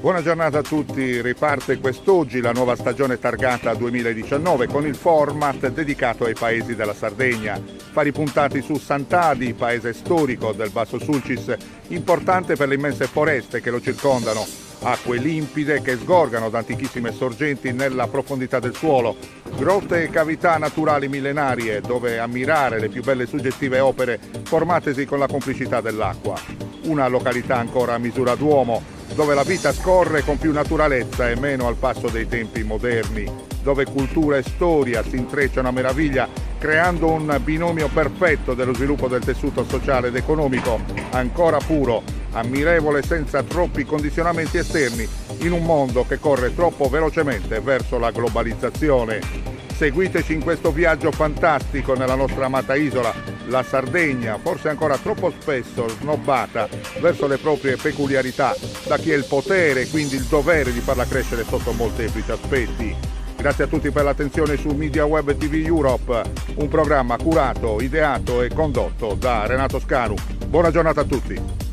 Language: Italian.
Buona giornata a tutti, riparte quest'oggi la nuova stagione targata 2019 con il format dedicato ai paesi della Sardegna. Vari puntati su Sant'Adi, paese storico del Basso Sulcis, importante per le immense foreste che lo circondano, acque limpide che sgorgano da antichissime sorgenti nella profondità del suolo, grotte e cavità naturali millenarie dove ammirare le più belle e suggestive opere formatesi con la complicità dell'acqua. Una località ancora a misura d'uomo, dove la vita scorre con più naturalezza e meno al passo dei tempi moderni, dove cultura e storia si intrecciano a meraviglia, creando un binomio perfetto dello sviluppo del tessuto sociale ed economico, ancora puro, ammirevole senza troppi condizionamenti esterni, in un mondo che corre troppo velocemente verso la globalizzazione. Seguiteci in questo viaggio fantastico nella nostra amata isola, la Sardegna, forse ancora troppo spesso snobbata verso le proprie peculiarità da chi ha il potere e quindi il dovere di farla crescere sotto molteplici aspetti. Grazie a tutti per l'attenzione su Media Web TV Europe, un programma curato, ideato e condotto da Renato Scanu. Buona giornata a tutti.